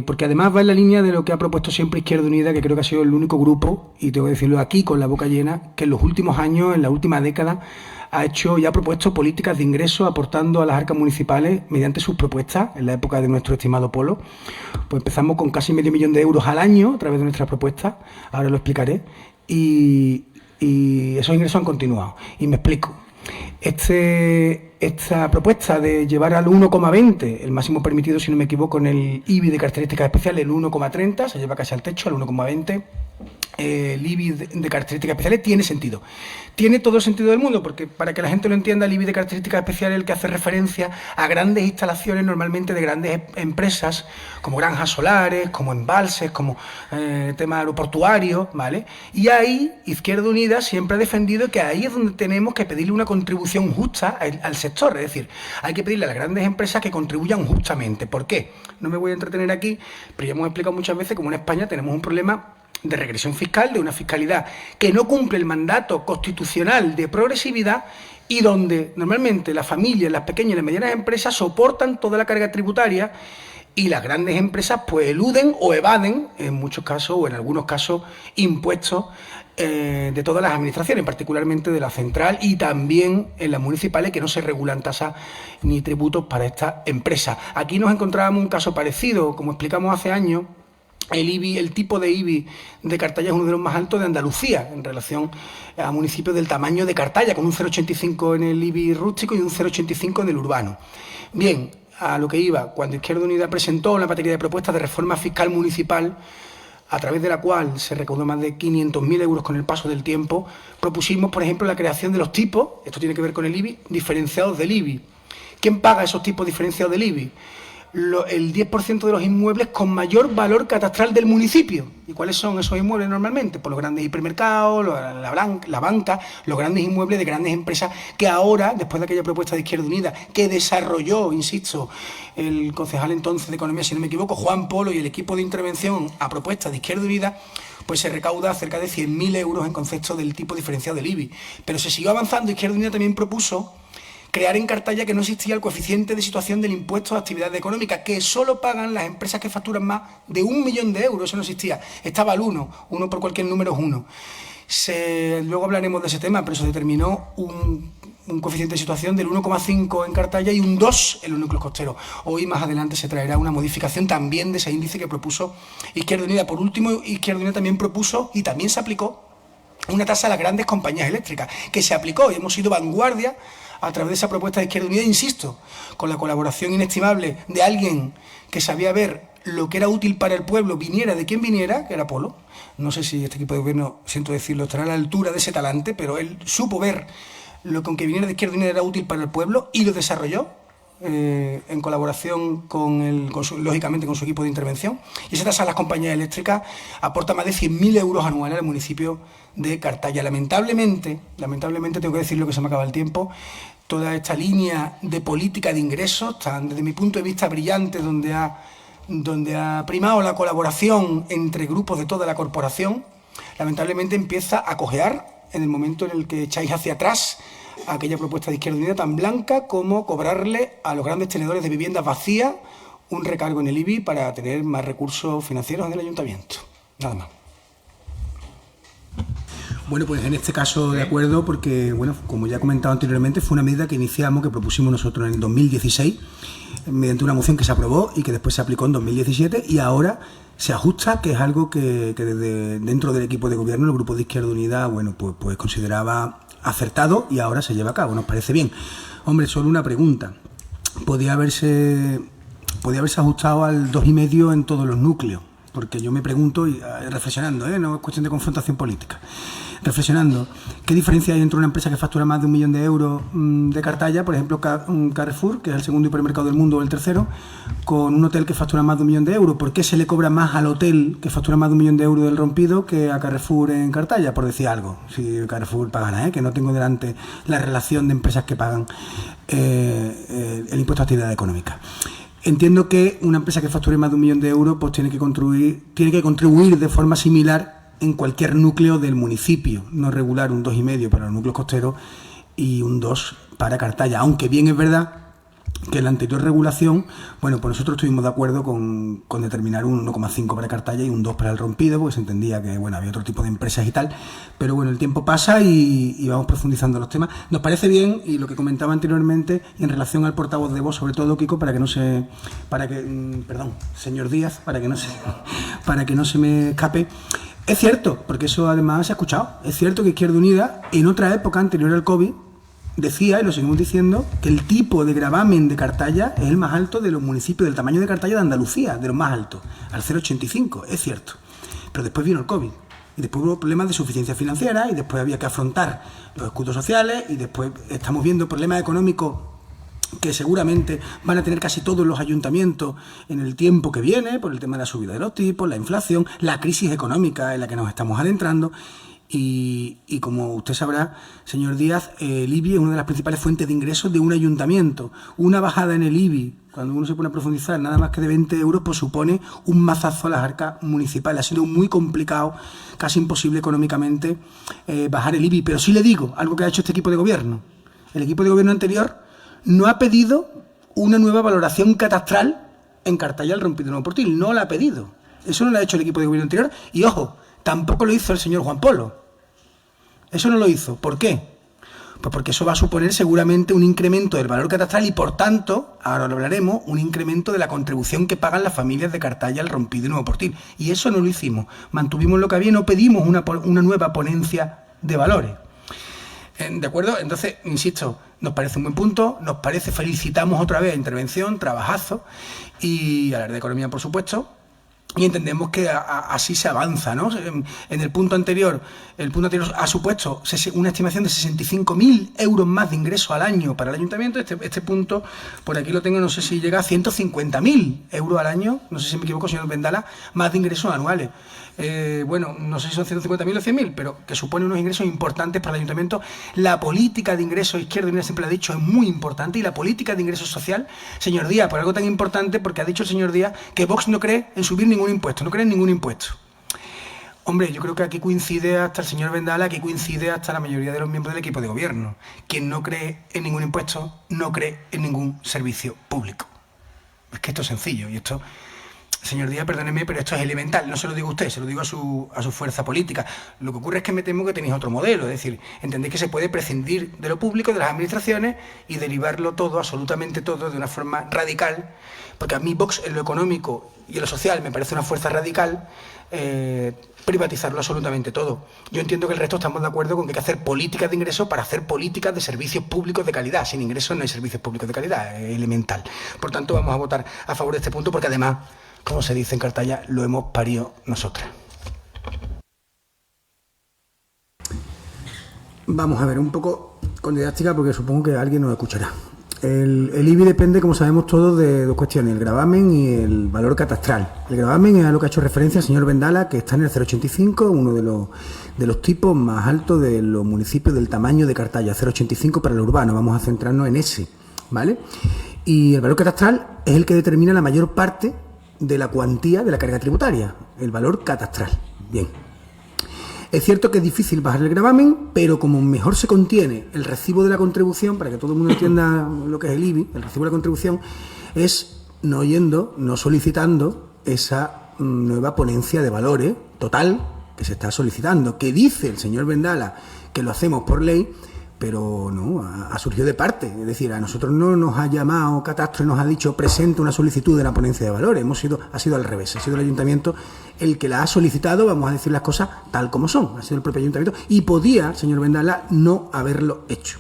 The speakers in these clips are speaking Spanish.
porque además va en la línea de lo que ha propuesto siempre Izquierda Unida, que creo que ha sido el único grupo, y tengo que decirlo aquí con la boca llena, que en los últimos años, en la última década, ha hecho y ha propuesto políticas de ingresos aportando a las arcas municipales mediante sus propuestas, en la época de nuestro estimado Polo. Pues empezamos con casi medio millón de euros al año a través de nuestras propuestas, ahora lo explicaré, y esos ingresos han continuado. Y me explico. Esta propuesta de llevar al 1,20, el máximo permitido, si no me equivoco, en el IBI de características especiales, el 1,30, se lleva casi al techo, al 1,20. El IBI de características especiales tiene sentido. Tiene todo el sentido del mundo, porque para que la gente lo entienda, el IBI de características especiales es el que hace referencia a grandes instalaciones, normalmente de grandes empresas, como granjas solares, como embalses, como tema aeroportuario, ¿vale? Y ahí Izquierda Unida siempre ha defendido que ahí es donde tenemos que pedirle una contribución justa al sector, es decir, hay que pedirle a las grandes empresas que contribuyan justamente. ¿Por qué? No me voy a entretener aquí, pero ya hemos explicado muchas veces cómo en España tenemos un problema de regresión fiscal, de una fiscalidad que no cumple el mandato constitucional de progresividad y donde normalmente las familias, las pequeñas y las medianas empresas soportan toda la carga tributaria y las grandes empresas pues eluden o evaden, en muchos casos o en algunos casos, impuestos de todas las administraciones, particularmente de la central y también en las municipales, que no se regulan tasas ni tributos para estas empresas. Aquí nos encontrábamos un caso parecido, como explicamos hace años. El tipo de IBI de Cartaya es uno de los más altos de Andalucía en relación a municipios del tamaño de Cartaya, con un 0,85 en el IBI rústico y un 0,85 en el urbano. Bien, a lo que iba, cuando Izquierda Unida presentó una batería de propuestas de reforma fiscal municipal, a través de la cual se recaudó más de 500.000 euros con el paso del tiempo, propusimos, por ejemplo, la creación de los tipos, esto tiene que ver con el IBI, diferenciados del IBI. ¿Quién paga esos tipos diferenciados del IBI? El 10% de los inmuebles con mayor valor catastral del municipio. ¿Y cuáles son esos inmuebles normalmente? Pues los grandes hipermercados, la banca, los grandes inmuebles de grandes empresas que ahora, después de aquella propuesta de Izquierda Unida, que desarrolló, insisto, el concejal entonces de Economía, si no me equivoco, Juan Polo, y el equipo de intervención a propuesta de Izquierda Unida, pues se recauda cerca de 100.000 euros en concepto del tipo diferenciado del IBI. Pero se siguió avanzando. Izquierda Unida también propuso crear en Cartaya que no existía el coeficiente de situación del impuesto de actividades económicas, que solo pagan las empresas que facturan más de 1 millón de euros. Eso no existía. Estaba el 1 por cualquier número es 1. Luego hablaremos de ese tema, pero se determinó un coeficiente de situación del 1,5 en Cartaya y un 2 en los núcleos costeros. Hoy más adelante se traerá una modificación también de ese índice que propuso Izquierda Unida. Por último, Izquierda Unida también propuso y también se aplicó una tasa a las grandes compañías eléctricas, que se aplicó y hemos sido vanguardia a través de esa propuesta de Izquierda Unida, insisto, con la colaboración inestimable de alguien que sabía ver lo que era útil para el pueblo, viniera de quien viniera, que era Polo. No sé si este equipo de gobierno, siento decirlo, estará a la altura de ese talante, pero él supo ver lo que aunque viniera de Izquierda Unida era útil para el pueblo y lo desarrolló en colaboración lógicamente con su equipo de intervención. Y esa tasa a las compañías eléctricas aporta más de 100.000 euros anuales al municipio de Cartaya. Lamentablemente tengo que decirlo, que se me acaba el tiempo, toda esta línea de política de ingresos, tan desde mi punto de vista brillante, donde ha primado la colaboración entre grupos de toda la corporación, lamentablemente empieza a cojear en el momento en el que echáis hacia atrás aquella propuesta de Izquierda Unida tan blanca como cobrarle a los grandes tenedores de viviendas vacías un recargo en el IBI para tener más recursos financieros en el ayuntamiento. Nada más. Bueno, pues en este caso de acuerdo, porque, bueno, como ya he comentado anteriormente, fue una medida que propusimos nosotros en el 2016, mediante una moción que se aprobó y que después se aplicó en 2017, y ahora se ajusta, que es algo que desde dentro del equipo de gobierno, el grupo de Izquierda Unida, bueno, pues consideraba acertado y ahora se lleva a cabo. Nos parece bien. Hombre, solo una pregunta. ¿Podía haberse ajustado al 2,5 en todos los núcleos? Porque yo me pregunto, y reflexionando, no es cuestión de confrontación política, reflexionando, ¿qué diferencia hay entre una empresa que factura más de 1 millón de euros de Cartaya, por ejemplo Carrefour, que es el segundo hipermercado del mundo o el tercero, con un hotel que factura más de 1 millón de euros? ¿Por qué se le cobra más al hotel que factura más de 1 millón de euros del Rompido que a Carrefour en Cartaya, por decir algo? Si Carrefour paga, que no tengo delante la relación de empresas que pagan el impuesto a actividad económica. Entiendo que una empresa que facture más de 1 millón de euros pues tiene que contribuir de forma similar en cualquier núcleo del municipio, no regular un 2,5 para los núcleos costeros y un 2 para Cartaya. Aunque bien es verdad, que en la anterior regulación, bueno, pues nosotros estuvimos de acuerdo con determinar un 1,5 para Cartaya y un 2 para el Rompido, porque se entendía que, bueno, había otro tipo de empresas y tal, pero bueno, el tiempo pasa y vamos profundizando los temas. Nos parece bien, y lo que comentaba anteriormente, en relación al portavoz de voz, sobre todo, Kiko, perdón, señor Díaz, para que no se me escape. Es cierto, porque eso además se ha escuchado, es cierto que Izquierda Unida, en otra época anterior al COVID, decía, y lo seguimos diciendo, que el tipo de gravamen de Cartaya es el más alto de los municipios del tamaño de Cartaya de Andalucía, de los más altos, al 0,85, es cierto. Pero después vino el COVID, y después hubo problemas de suficiencia financiera, y después había que afrontar los escudos sociales, y después estamos viendo problemas económicos que seguramente van a tener casi todos los ayuntamientos en el tiempo que viene, por el tema de la subida de los tipos, la inflación, la crisis económica en la que nos estamos adentrando. Y como usted sabrá, señor Díaz, el IBI es una de las principales fuentes de ingresos de un ayuntamiento. Una bajada en el IBI, cuando uno se pone a profundizar, nada más que de 20 euros, pues supone un mazazo a las arcas municipales. Ha sido muy complicado, casi imposible económicamente, bajar el IBI. Pero sí le digo, algo que ha hecho este equipo de gobierno. El equipo de gobierno anterior no ha pedido una nueva valoración catastral en Cartaya, el Rompido Nuevo Portil. No la ha pedido. Eso no lo ha hecho el equipo de gobierno anterior. Y ojo, tampoco lo hizo el señor Juan Polo. Eso no lo hizo. ¿Por qué? Pues porque eso va a suponer seguramente un incremento del valor catastral y, por tanto, ahora lo hablaremos, un incremento de la contribución que pagan las familias de Cartaya, el Rompido y Nuevo Portil. Y eso no lo hicimos. Mantuvimos lo que había y no pedimos una nueva ponencia de valores. ¿De acuerdo? Entonces, insisto, nos parece un buen punto, nos parece, felicitamos otra vez a Intervención, trabajazo, y a la de Economía, por supuesto. Y entendemos que así se avanza, ¿no? En el punto anterior ha supuesto una estimación de 65.000 euros más de ingresos al año para el ayuntamiento. Este punto, por aquí lo tengo, no sé si llega a 150.000 euros al año, no sé si me equivoco, señor Vendala, más de ingresos anuales. Bueno, no sé si son 150.000 o 100.000, pero que supone unos ingresos importantes para el ayuntamiento. La política de ingresos, Izquierda Unida siempre lo ha dicho, es muy importante, y la política de ingresos social, señor Díaz, por algo tan importante, porque ha dicho el señor Díaz que Vox no cree en subir ningún impuesto, no cree en ningún impuesto. Hombre, yo creo que aquí coincide hasta el señor Vendala, aquí coincide hasta la mayoría de los miembros del equipo de gobierno. Quien no cree en ningún impuesto, no cree en ningún servicio público. Es que esto es sencillo, y esto... Señor Díaz, perdóneme, pero esto es elemental. No se lo digo a usted, se lo digo a su fuerza política. Lo que ocurre es que me temo que tenéis otro modelo. Es decir, entendéis que se puede prescindir de lo público, de las administraciones, y derivarlo todo, absolutamente todo, de una forma radical. Porque a mí Vox, en lo económico y en lo social, me parece una fuerza radical, privatizarlo absolutamente todo. Yo entiendo que el resto estamos de acuerdo con que hay que hacer políticas de ingresos para hacer políticas de servicios públicos de calidad. Sin ingresos no hay servicios públicos de calidad, es elemental. Por tanto, vamos a votar a favor de este punto, porque además, como se dice en Cartaya, lo hemos parido nosotras. Vamos a ver un poco con didáctica, porque supongo que alguien nos escuchará. El IBI depende, como sabemos todos, de dos cuestiones, el gravamen y el valor catastral. El gravamen es a lo que ha hecho referencia el señor Vendala, que está en el 0,85, uno de los tipos más altos de los municipios del tamaño de Cartaya, 0,85 para el urbano. Vamos a centrarnos en ese, ¿vale? Y el valor catastral es el que determina la mayor parte de la cuantía de la carga tributaria, el valor catastral. Bien. Es cierto que es difícil bajar el gravamen, pero como mejor se contiene el recibo de la contribución, para que todo el mundo entienda lo que es el IBI, el recibo de la contribución, es no solicitando esa nueva ponencia de valores total que se está solicitando, que dice el señor Vendala que lo hacemos por ley, pero no, ha surgido de parte. Es decir, a nosotros no nos ha llamado Catastro y nos ha dicho presente una solicitud de la ponencia de valores. Ha sido al revés, ha sido el ayuntamiento el que la ha solicitado, vamos a decir las cosas tal como son, ha sido el propio ayuntamiento, y podía, señor Vendala, no haberlo hecho.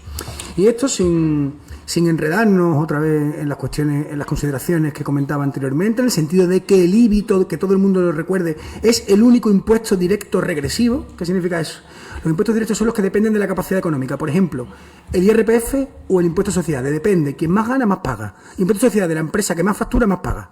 Y esto sin enredarnos otra vez en las cuestiones, en las consideraciones que comentaba anteriormente, en el sentido de que el IBI, que todo el mundo lo recuerde, es el único impuesto directo regresivo. ¿Qué significa eso? Los impuestos directos son los que dependen de la capacidad económica. Por ejemplo, el IRPF o el impuesto de sociedades. Depende. Quien más gana, más paga. Impuesto de sociedades de la empresa que más factura, más paga.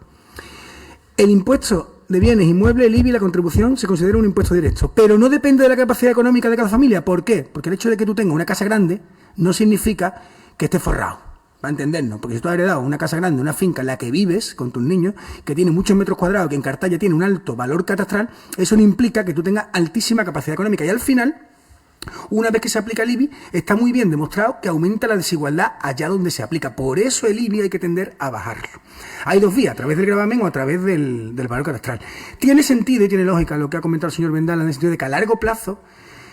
El impuesto de bienes inmuebles, el IBI, la contribución, se considera un impuesto directo. Pero no depende de la capacidad económica de cada familia. ¿Por qué? Porque el hecho de que tú tengas una casa grande no significa que estés forrado. Para entendernos. Porque si tú has heredado una casa grande, una finca en la que vives con tus niños, que tiene muchos metros cuadrados, que en Cartaya tiene un alto valor catastral, eso no implica que tú tengas altísima capacidad económica. Y al final, Una vez que se aplica el IBI, está muy bien demostrado que aumenta la desigualdad allá donde se aplica. Por eso el IBI hay que tender a bajarlo. Hay dos vías, a través del gravamen o a través del valor catastral. Tiene sentido y tiene lógica lo que ha comentado el señor Vendala, en el sentido de que a largo plazo,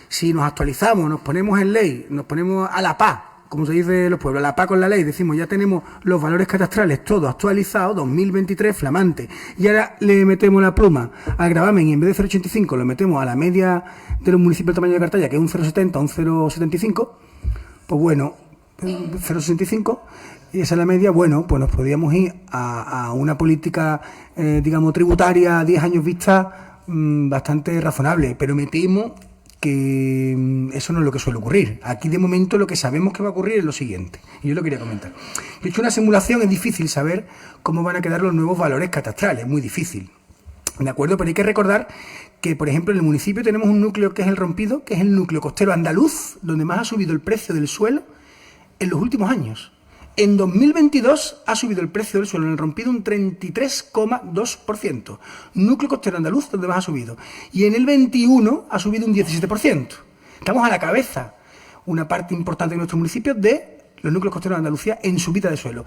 si nos actualizamos, nos ponemos en ley, nos ponemos a la paz, como se dice en los pueblos, a la paz con la ley, decimos ya tenemos los valores catastrales todos actualizados, 2023 flamante, y ahora le metemos la pluma al gravamen y en vez de 0,85 lo metemos a la media de los municipios del tamaño de Cartaya, que es un 0,70 o un 0,75, pues bueno, 0,65, y esa es la media, bueno, pues nos podríamos ir a una política, digamos, tributaria a 10 años vista bastante razonable, pero me temo que eso no es lo que suele ocurrir. Aquí de momento lo que sabemos que va a ocurrir es lo siguiente, y yo lo quería comentar. De hecho, una simulación es difícil saber cómo van a quedar los nuevos valores catastrales, muy difícil, ¿de acuerdo? Pero hay que recordar que, por ejemplo, en el municipio tenemos un núcleo que es el Rompido, que es el núcleo costero andaluz, donde más ha subido el precio del suelo en los últimos años. En 2022 ha subido el precio del suelo en el Rompido un 33,2%. Núcleo costero andaluz, donde más ha subido. Y en el 21 ha subido un 17%. Estamos a la cabeza, una parte importante de nuestros municipios, de los núcleos costeros de Andalucía en subida de suelo.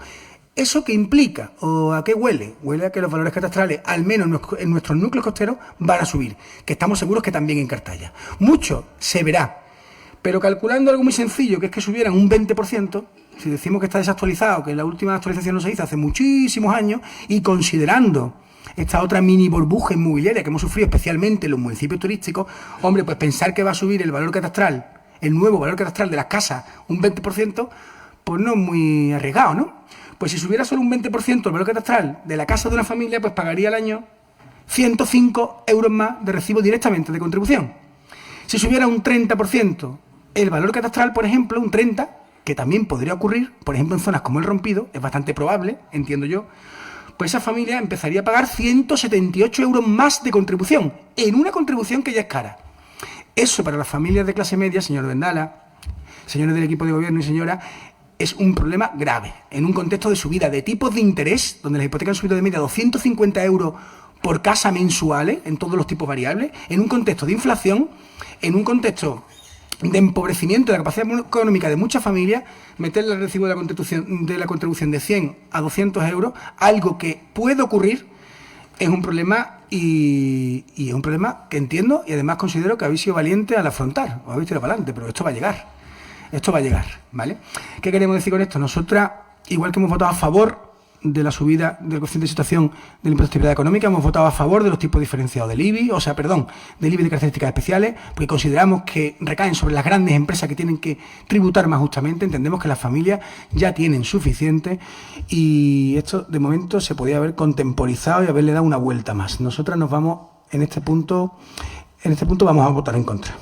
¿Eso qué implica? ¿O a qué huele? Huele a que los valores catastrales, al menos en nuestros núcleos costeros, van a subir. Que estamos seguros que también en Cartaya. Mucho se verá. Pero calculando algo muy sencillo, que es que subieran un 20%, si decimos que está desactualizado, que la última actualización no se hizo hace muchísimos años, y considerando esta otra mini burbuja inmobiliaria que hemos sufrido especialmente en los municipios turísticos, hombre, pues pensar que va a subir el valor catastral, el nuevo valor catastral de las casas, un 20%, pues no es muy arriesgado, ¿no? Pues si subiera solo un 20% el valor catastral de la casa de una familia, pues pagaría al año 105 euros más de recibo directamente de contribución. Si subiera un 30% el valor catastral, por ejemplo, un 30%, que también podría ocurrir, por ejemplo, en zonas como el Rompido, es bastante probable, entiendo yo, pues esa familia empezaría a pagar 178 euros más de contribución, en una contribución que ya es cara. Eso para las familias de clase media, señor Vendala, señores del equipo de gobierno y señora, es un problema grave, en un contexto de subida de tipos de interés, donde las hipotecas han subido de media 250 euros por casa mensuales, en todos los tipos variables, en un contexto de inflación, en un contexto de empobrecimiento de la capacidad económica de muchas familias, meterle el recibo de la contribución de 100 a 200 euros, algo que puede ocurrir, es un problema y es un problema que entiendo y además considero que habéis sido valientes al afrontar, os habéis tirado para adelante, pero esto va a llegar, ¿vale? ¿Qué queremos decir con esto? Nosotras, igual que hemos votado a favor de la subida del coeficiente de situación del impuesto de actividad económica, hemos votado a favor de los tipos diferenciados del IBI, del IBI de características especiales, porque consideramos que recaen sobre las grandes empresas que tienen que tributar más justamente. Entendemos que las familias ya tienen suficiente y esto de momento se podía haber contemporizado y haberle dado una vuelta más. Nosotras nos vamos, en este punto vamos a votar en contra.